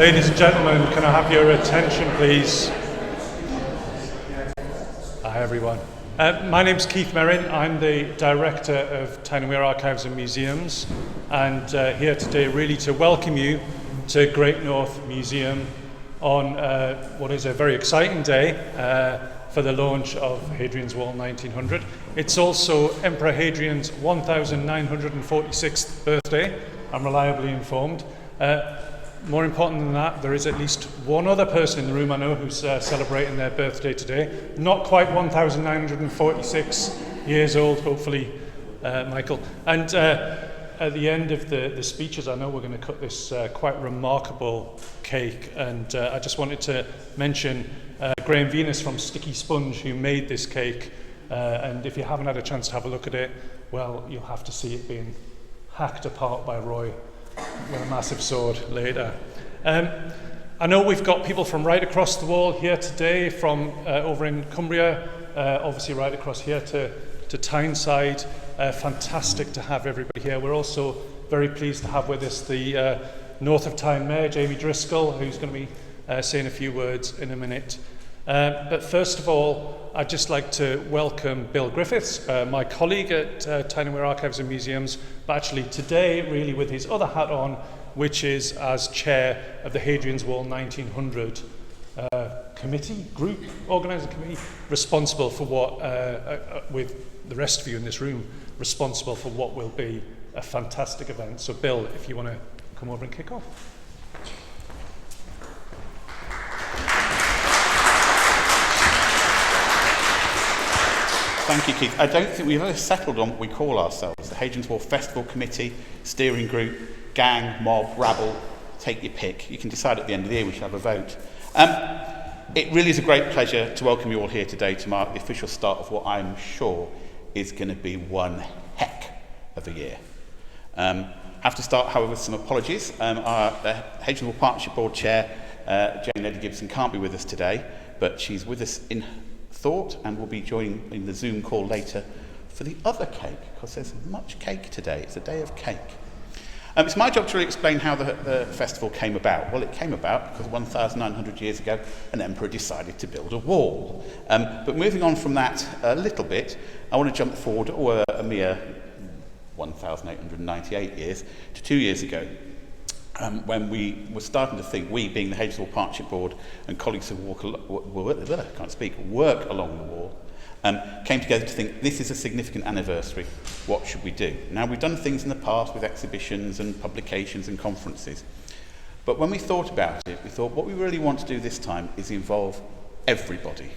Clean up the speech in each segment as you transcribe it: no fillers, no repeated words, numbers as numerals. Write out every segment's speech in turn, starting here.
Ladies and gentlemen, can I have your attention, please? Hi, everyone. My name's Keith Merrin. I'm the Director of Tyne and Wear Archives and Museums, and here today really to welcome you to Great North Museum on what is a very exciting day for the launch of Hadrian's Wall 1900. It's also Emperor Hadrian's 1946th birthday, I'm reliably informed. More important than that, there is at least one other person in the room I know who's celebrating their birthday today. Not quite 1946 years old, hopefully, Michael. And at the end of the speeches, I know we're going to cut this quite remarkable cake. And I just wanted to mention Graham Venus from Sticky Sponge, who made this cake. And if you haven't had a chance to have a look at it, well, you'll have to see it being hacked apart by Roy with a massive sword later. I know we've got people from right across the wall here today, from over in Cumbria, obviously right across here to Tyneside. Fantastic to have everybody here. We're also very pleased to have with us the North of Tyne Mayor, Jamie Driscoll, who's going to be saying a few words in a minute. But first of all, I'd just like to welcome Bill Griffiths, my colleague at Tyne and Wear Archives and Museums, but actually today really with his other hat on, which is as chair of the Hadrian's Wall 1900 organising committee, responsible for what, with the rest of you in this room, responsible for what will be a fantastic event. So Bill, if you want to come over and kick off. Thank you, Keith. I don't think we've ever settled on what we call ourselves. The Hadrian's Wall Festival Committee, Steering Group, Gang, Mob, Rabble, take your pick. You can decide at the end of the year. We should have a vote. It really is a great pleasure to welcome you all here today to mark the official start of what I'm sure is going to be one heck of a year. I have to start, however, with some apologies. The Hadrian's Wall Partnership Board Chair, Jane Lady Gibson, can't be with us today, but she's with us in thought and will be joining in the Zoom call later for the other cake, because there's much cake today. It's a day of cake. It's my job to really explain how the festival came about. Well, it came about because 1,900 years ago an emperor decided to build a wall. But moving on from that a little bit, I want to jump forward a mere 1,898 years to 2 years ago, when we were starting to think, we being the Hadrian's Wall Partnership Board and colleagues who work along the wall, came together to think, this is a significant anniversary, what should we do? Now, we've done things in the past with exhibitions and publications and conferences, but when we thought about it, we thought what we really want to do this time is involve everybody.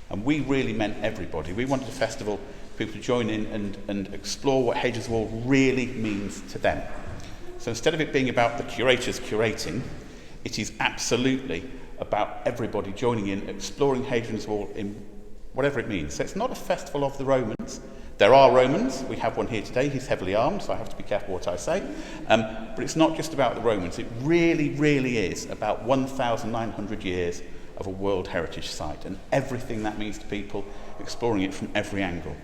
And we really meant everybody. We wanted a festival for people to join in and explore what Hadrian's Wall really means to them. So instead of it being about the curators curating, it is absolutely about everybody joining in, exploring Hadrian's Wall in whatever it means. So it's not a festival of the Romans. There are Romans. We have one here today. He's heavily armed, so I have to be careful what I say. But it's not just about the Romans. It really, really is about 1,900 years of a World Heritage Site and everything that means to people, exploring it from every angle.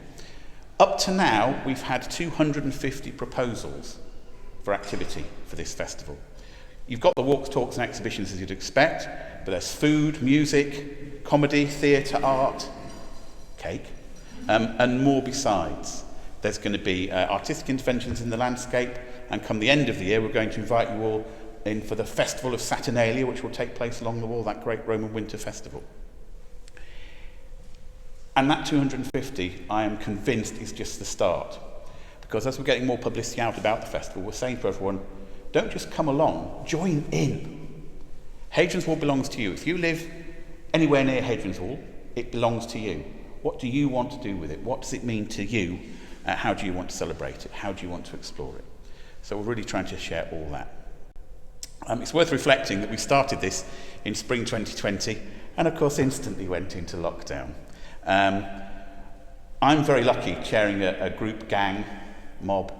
Up to now, we've had 250 proposals for activity for this festival. You've got the walks, talks and exhibitions as you'd expect, but there's food, music, comedy, theatre, art, cake, and more besides. There's going to be artistic interventions in the landscape, and come the end of the year we're going to invite you all in for the Festival of Saturnalia, which will take place along the wall, that great Roman winter festival. And that 250, I am convinced, is just the start. Because as we're getting more publicity out about the festival, we're saying to everyone, don't just come along, join in. Hadrian's Wall belongs to you. If you live anywhere near Hadrian's Wall, it belongs to you. What do you want to do with it? What does it mean to you? How do you want to celebrate it? How do you want to explore it? So we're really trying to share all that. It's worth reflecting that we started this in spring 2020 and of course instantly went into lockdown. I'm very lucky chairing a group gang mob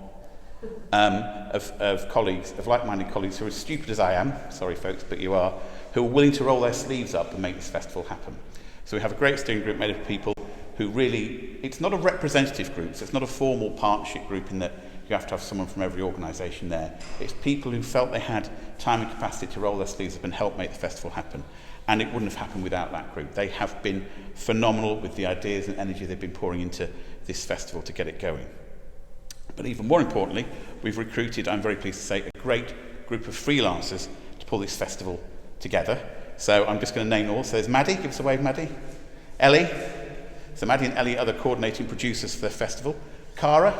of colleagues, of like-minded colleagues who are as stupid as I am, sorry folks, but you are, who are willing to roll their sleeves up and make this festival happen. So we have a great steering group made of people who really, it's not a representative group, so it's not a formal partnership group in that you have to have someone from every organisation there. It's people who felt they had time and capacity to roll their sleeves up and help make the festival happen. And it wouldn't have happened without that group. They have been phenomenal with the ideas and energy they've been pouring into this festival to get it going. But even more importantly, we've recruited, I'm very pleased to say, a great group of freelancers to pull this festival together. So I'm just going to name them all. So there's Maddie, give us a wave, Maddie. Ellie. So Maddie and Ellie are the coordinating producers for the festival. Cara,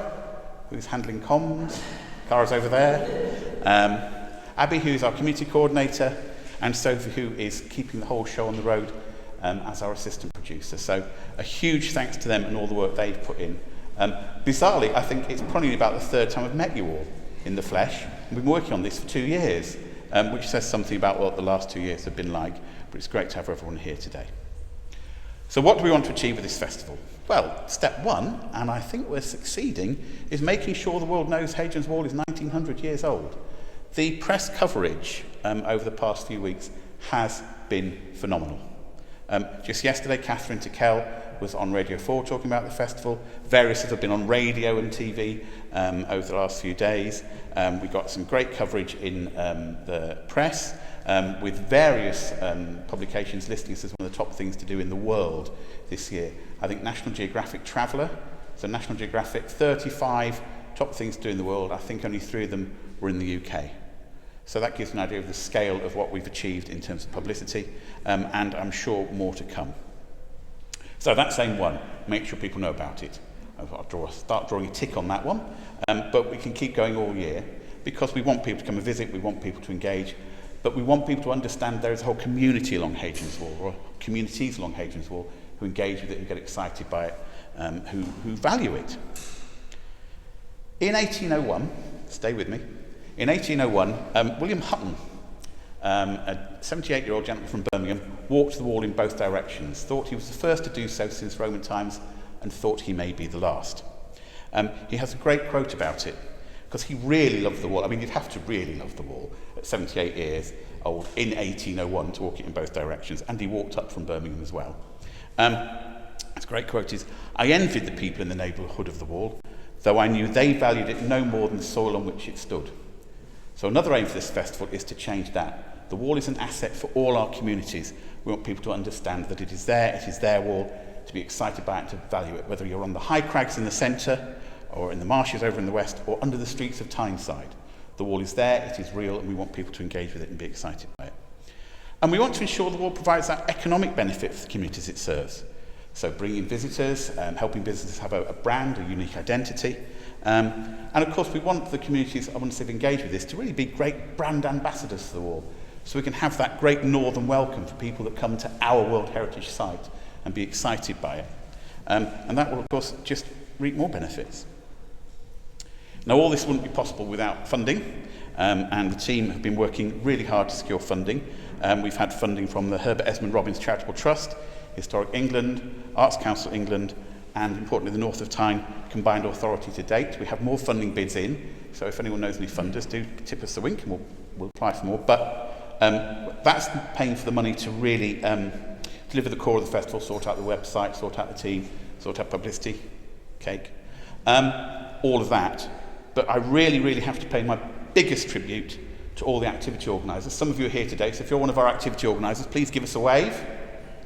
who's handling comms. Cara's over there. Abby, who's our community coordinator. And Sophie, who is keeping the whole show on the road as our assistant producer. So a huge thanks to them and all the work they've put in. Bizarrely, I think it's probably about the third time I've met you all in the flesh. We've been working on this for 2 years, which says something about what the last 2 years have been like. But it's great to have everyone here today. So what do we want to achieve with this festival? Well, step one, and I think we're succeeding, is making sure the world knows Hadrians Wall is 1900 years old. The press coverage over the past few weeks has been phenomenal. Just yesterday, Catherine Tickell was on Radio 4 talking about the festival. Various have been on radio and TV over the last few days. We got some great coverage in the press with various publications listing us as one of the top things to do in the world this year. I think National Geographic Traveller, so National Geographic, 35 top things to do in the world. I think only 3 of them were in the UK. So that gives an idea of the scale of what we've achieved in terms of publicity, and I'm sure more to come. So that's aim one, make sure people know about it. I'll start drawing a tick on that one, but we can keep going all year because we want people to come and visit, we want people to engage, but we want people to understand there is a whole community along Hadrians Wall, or communities along Hadrians Wall, who engage with it, who get excited by it, who value it. In 1801, stay with me, in 1801, William Hutton, a 78-year-old gentleman from Birmingham, walked the wall in both directions, thought he was the first to do so since Roman times, and thought he may be the last. He has a great quote about it, because he really loved the wall. I mean, you'd have to really love the wall at 78 years old in 1801 to walk it in both directions, and he walked up from Birmingham as well. His great quote is, "I envied the people in the neighbourhood of the wall, though I knew they valued it no more than the soil on which it stood." So another aim for this festival is to change that. The wall is an asset for all our communities. We want people to understand that it is their wall, to be excited by it, to value it, whether you're on the high crags in the centre, or in the marshes over in the west, or under the streets of Tyneside. The wall is there, it is real, and we want people to engage with it and be excited by it. And we want to ensure the wall provides that economic benefit for the communities it serves. So bringing visitors, helping businesses have a brand, a unique identity. And of course we want the communities, once they've engaged with this, to really be great brand ambassadors for the wall. So we can have that great northern welcome for people that come to our World Heritage Site and be excited by it. And that will of course just reap more benefits. Now all this wouldn't be possible without funding, and the team have been working really hard to secure funding. We've had funding from the Herbert Esmond Robbins Charitable Trust, Historic England, Arts Council England, and importantly the North of Tyne Combined Authority to date. We have more funding bids in, so if anyone knows any funders, do tip us a wink and we'll apply for more. But that's paying for the money to really deliver the core of the festival, sort out the website, sort out the team, sort out publicity, cake, all of that. But I really, really have to pay my biggest tribute to all the activity organisers. Some of you are here today, so if you're one of our activity organisers, please give us a wave.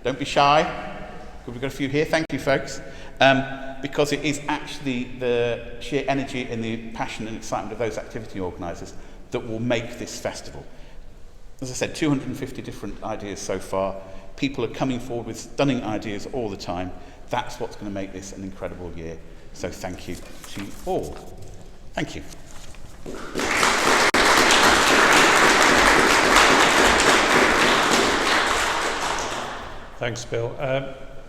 Don't be shy. We've got a few here. Thank you, folks. Because it is actually the sheer energy and the passion and excitement of those activity organisers that will make this festival. As I said, 250 different ideas so far. People are coming forward with stunning ideas all the time. That's what's going to make this an incredible year. So thank you to you all. Thank you. Thanks, Bill.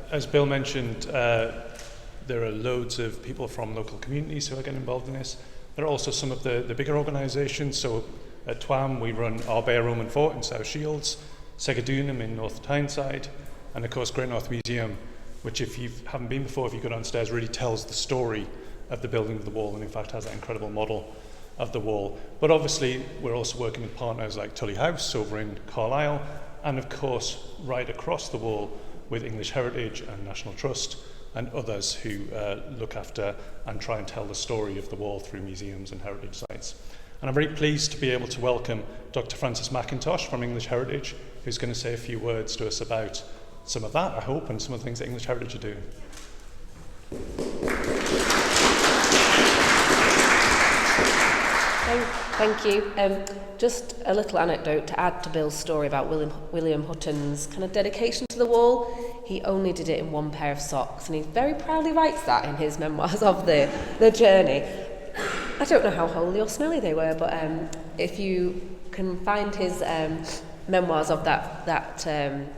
As Bill mentioned, there are loads of people from local communities who are getting involved in this. There are also some of the bigger organisations. So at Twam, we run Arbea Roman Fort in South Shields, Segadunum in North Tyneside, and of course Great North Museum, which if you haven't been before, if you go downstairs, really tells the story of the building of the wall, and in fact has that incredible model of the wall. But obviously we're also working with partners like Tully House over in Carlisle, and of course right across the wall with English Heritage and National Trust, and others who look after and try and tell the story of the wall through museums and heritage sites. And I'm very pleased to be able to welcome Dr. Francis Mackintosh from English Heritage, who's going to say a few words to us about some of that, I hope, and some of the things that English Heritage are doing. Thank you. Just a little anecdote to add to Bill's story about William Hutton's kind of dedication to the wall. He only did it in one pair of socks, and he very proudly writes that in his memoirs of the journey. I don't know how holy or smelly they were, but if you can find his memoirs of that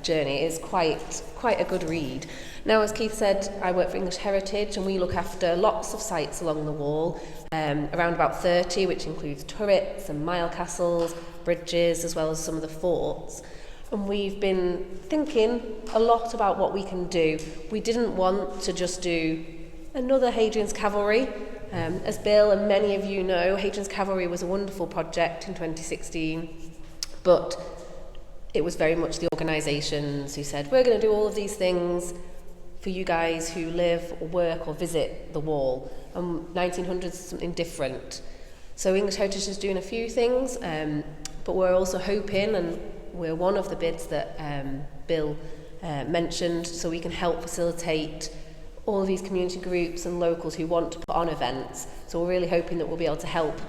journey, it's quite a good read. Now, as Keith said, I work for English Heritage, and we look after lots of sites along the wall, around about 30, which includes turrets and mile castles, bridges, as well as some of the forts. And we've been thinking a lot about what we can do. We didn't want to just do another Hadrian's Cavalry. As Bill and many of you know, Hadrian's Cavalry was a wonderful project in 2016, but it was very much the organisations who said, we're going to do all of these things for you guys who live or work or visit the wall. 1900s is something different. So English Heritage is doing a few things, but we're also hoping, and we're one of the bids that Bill mentioned, so we can help facilitate all of these community groups and locals who want to put on events. So we're really hoping that we'll be able to help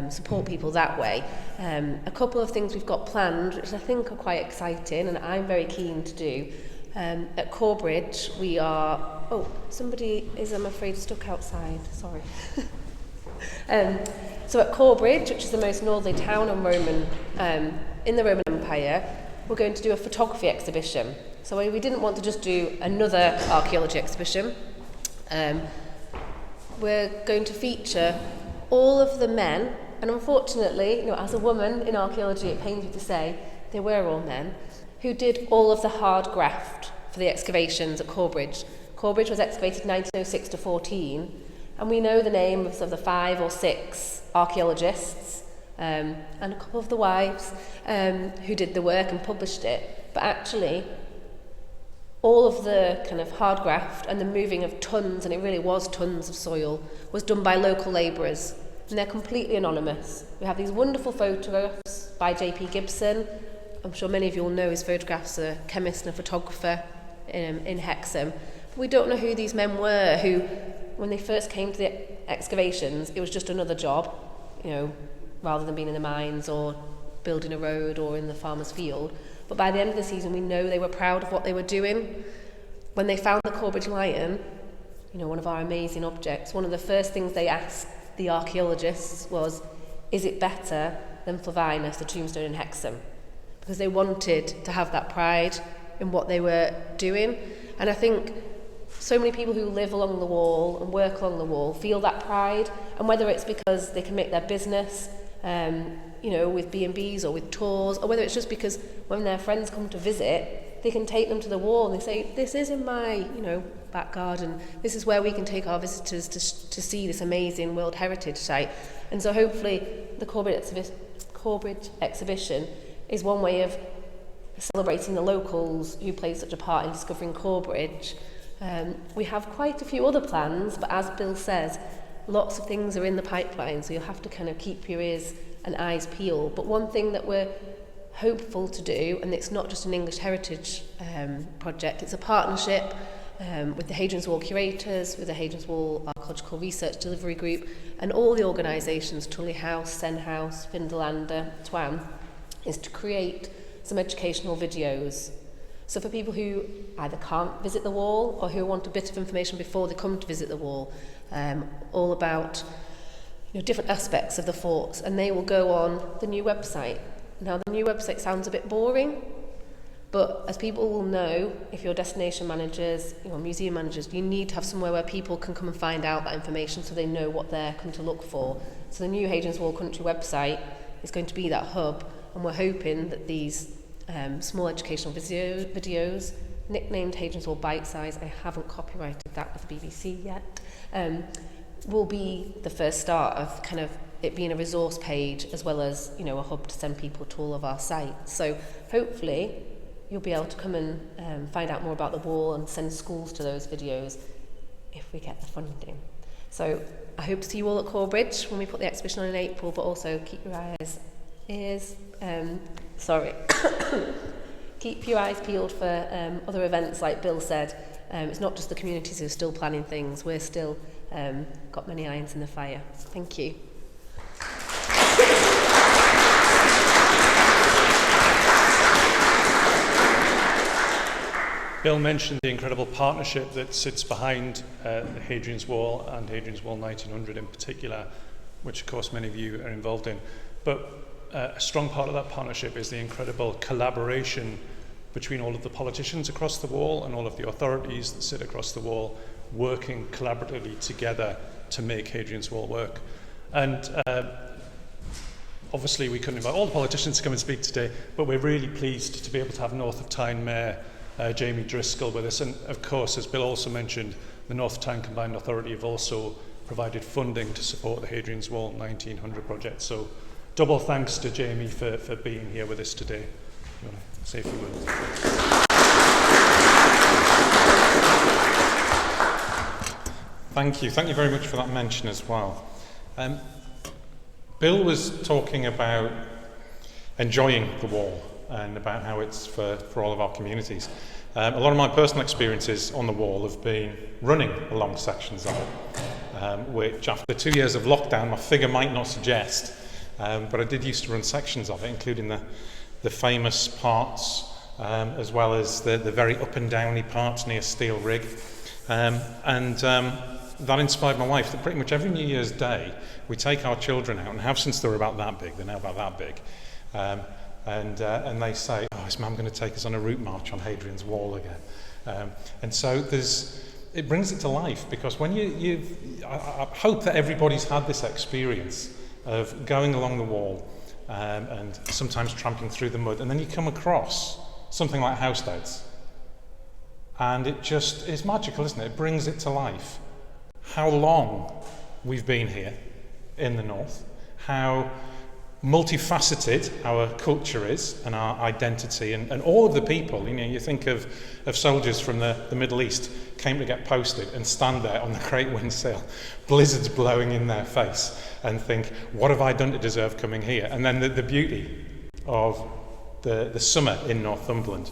support people that way. A couple of things we've got planned, which I think are quite exciting and I'm very keen to do. At Corbridge, we are... Oh, somebody is, I'm afraid, stuck outside. Sorry. So at Corbridge, which is the most northerly town in the Roman Empire, we're going to do a photography exhibition. So we didn't want to just do another archaeology exhibition. We're going to feature all of the men, and unfortunately, as a woman in archaeology, it pains me to say, they were all men, who did all of the hard graft for the excavations at Corbridge. Corbridge was excavated 1906 to 14, and we know the names of the 5 or 6 archaeologists and a couple of the wives who did the work and published it. But actually, all of the kind of hard graft and the moving of tons, and it really was tons of soil, was done by local labourers, and they're completely anonymous. We have these wonderful photographs by J.P. Gibson. I'm sure many of you will know his photographs, a chemist and a photographer in Hexham. But we don't know who these men were, who, when they first came to the excavations, it was just another job, rather than being in the mines or building a road or in the farmer's field. But by the end of the season, we know they were proud of what they were doing. When they found the Corbridge lion, one of our amazing objects, one of the first things they asked the archaeologists was, is it better than Flavinus, the tombstone in Hexham? Because they wanted to have that pride in what they were doing. And I think so many people who live along the wall and work along the wall feel that pride, and whether it's because they can make their business with B&Bs or with tours, or whether it's just because when their friends come to visit, they can take them to the wall and they say, this is in my, back garden. This is where we can take our visitors to see this amazing World Heritage site. And so hopefully the Corbridge exhibition is one way of celebrating the locals who played such a part in discovering Corbridge. We have quite a few other plans, but as Bill says, lots of things are in the pipeline, so you'll have to kind of keep your ears and eyes peeled. But one thing that we're hopeful to do, and it's not just an English Heritage project, it's a partnership with the Hadrians Wall curators, with the Hadrians Wall Archaeological Research Delivery Group, and all the organisations, Tully House, Sen House, Findelander, Twan, is to create some educational videos. So for people who either can't visit the wall or who want a bit of information before they come to visit the wall, all about different aspects of the forts, and they will go on the new website. Now, the new website sounds a bit boring, but as people will know, if you're destination managers, museum managers, you need to have somewhere where people can come and find out that information so they know what they're coming to look for. So the new Hadrians Wall Country website is going to be that hub, and we're hoping that these small educational videos, nicknamed Hadrians Wall Bite Size, I haven't copyrighted that with the BBC yet, will be the first start of kind of it being a resource page as well as a hub to send people to all of our sites. So hopefully you'll be able to come and find out more about the wall and send schools to those videos if we get the funding. So I hope to see you all at Corbridge when we put the exhibition on in April, but also keep your keep your eyes peeled for other events like Bill said. It's not just the communities who are still planning things, we're still got many irons in the fire. Thank you. Bill mentioned the incredible partnership that sits behind Hadrian's Wall and Hadrian's Wall 1900 in particular, which of course many of you are involved in. But a strong part of that partnership is the incredible collaboration between all of the politicians across the wall and all of the authorities that sit across the wall, working collaboratively together to make Hadrian's Wall work. And obviously we couldn't invite all the politicians to come and speak today, but we're really pleased to be able to have North of Tyne Mayor Jamie Driscoll with us. And of course, as Bill also mentioned, the North of Tyne Combined Authority have also provided funding to support the Hadrian's Wall 1900 project. So double thanks to Jamie for being here with us today. You want to say a few words? Thank you. Thank you very much for that mention as well. Bill was talking about enjoying the wall and about how it's for all of our communities. A lot of my personal experiences on the wall have been running along sections of it, which after 2 years of lockdown, my figure might not suggest, but I did used to run sections of it, including the famous parts, as well as the very up and downy parts near Steel Rig. That inspired my wife that pretty much every New Year's Day, we take our children out, and have since they were about that big, they're now about that big, and they say, oh, is Mum going to take us on a route march on Hadrian's Wall again? And so it brings it to life, because when I hope that everybody's had this experience of going along the wall and sometimes tramping through the mud, and then you come across something like Housesteads, and it just is magical, isn't it? It brings it to life. How long we've been here in the north, how multifaceted our culture is and our identity, and all of the people. You know, you think of soldiers from the Middle East came to get posted and stand there on the Great Windsail, blizzards blowing in their face, and think, what have I done to deserve coming here? And then the beauty of the summer in Northumberland.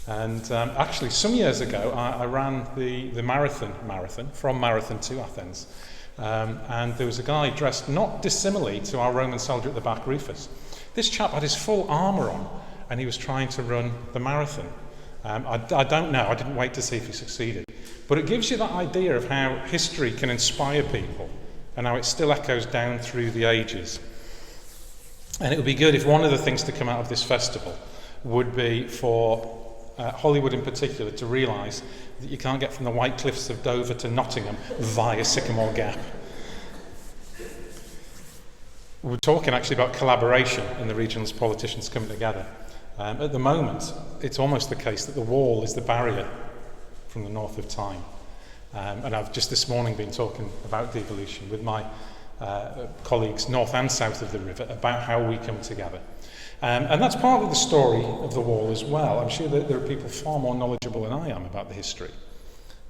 And actually, some years ago, I ran the marathon from Marathon to Athens. And there was a guy dressed not dissimilarly to our Roman soldier at the back, Rufus. This chap had his full armour on, and he was trying to run the marathon. I don't know, I didn't wait to see if he succeeded. But it gives you that idea of how history can inspire people, and how it still echoes down through the ages. And it would be good if one of the things to come out of this festival would be for Hollywood in particular to realise that you can't get from the White Cliffs of Dover to Nottingham via Sycamore Gap. We're talking actually about collaboration and the region's politicians coming together. At the moment, it's almost the case that the wall is the barrier from the north of Tyne. And I've just this morning been talking about devolution with my colleagues north and south of the river about how we come together. And that's part of the story of the wall as well. I'm sure that there are people far more knowledgeable than I am about the history.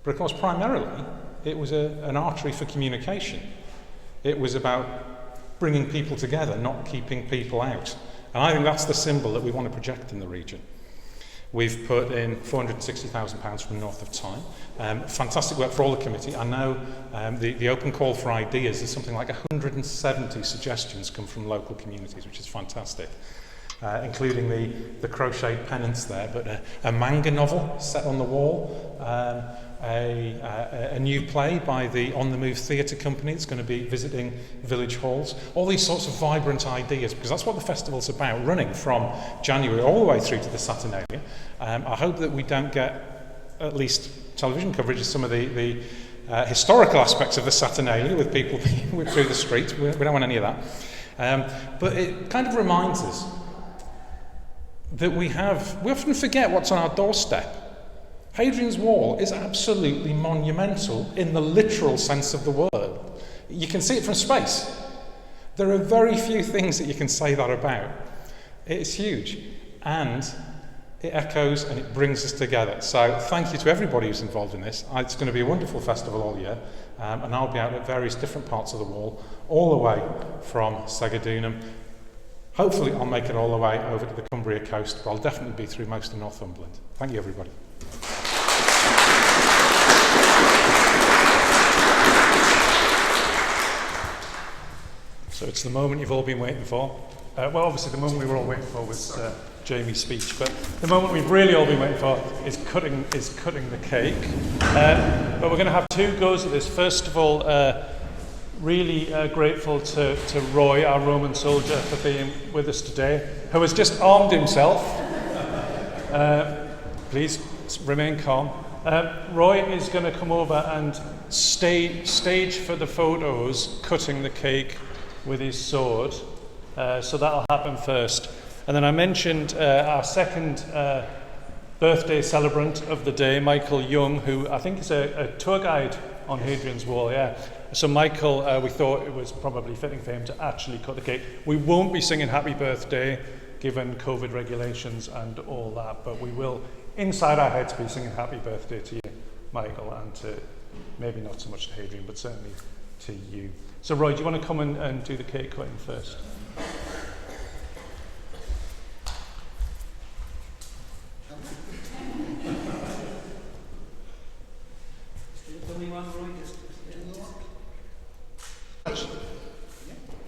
But of course, primarily, it was an artery for communication. It was about bringing people together, not keeping people out. And I think that's the symbol that we want to project in the region. We've put in £460,000 from north of Tyne. Fantastic work for all the committee. I know the open call for ideas is something like 170 suggestions come from local communities, which is fantastic. Including the crocheted pennants there, but a manga novel set on the wall, a new play by the On the Move Theatre Company that's going to be visiting village halls. All these sorts of vibrant ideas, because that's what the festival's about, running from January all the way through to the Saturnalia. I hope that we don't get at least television coverage of some of the historical aspects of the Saturnalia with people through the streets. We don't want any of that. But it kind of reminds us that we often forget what's on our doorstep. Hadrian's Wall is absolutely monumental in the literal sense of the word. You can see it from space. There are very few things that you can say that about. It's huge. And it echoes and it brings us together. So thank you to everybody who's involved in this. It's going to be a wonderful festival all year, and I'll be out at various different parts of the wall, all the way from Segadunum. Hopefully I'll make it all the way over to the Cumbria coast, but I'll definitely be through most of Northumberland. Thank you, everybody. So it's the moment you've all been waiting for. Well, obviously the moment we were all waiting for was Jamie's speech, but the moment we've really all been waiting for is cutting the cake. But we're going to have two goes at this. First of all, really grateful to Roy, our Roman soldier, for being with us today, who has just armed himself. Please remain calm. Roy is going to come over and stage for the photos, cutting the cake with his sword. So that'll happen first. And then I mentioned our second birthday celebrant of the day, Michael Young, who I think is a tour guide on Hadrian's Wall, yeah. So Michael, we thought it was probably fitting for him to actually cut the cake. We won't be singing happy birthday, given COVID regulations and all that, but we will, inside our heads, be singing happy birthday to you, Michael, and to, maybe not so much to Hadrian, but certainly to you. So Roy, do you want to come and do the cake cutting first?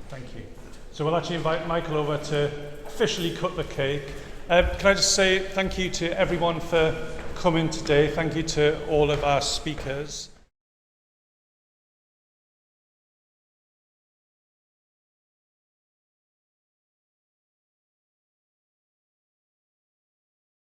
Thank you. So we'll actually invite Michael over to officially cut the cake. Can I just say thank you to everyone for coming today. Thank you to all of our speakers.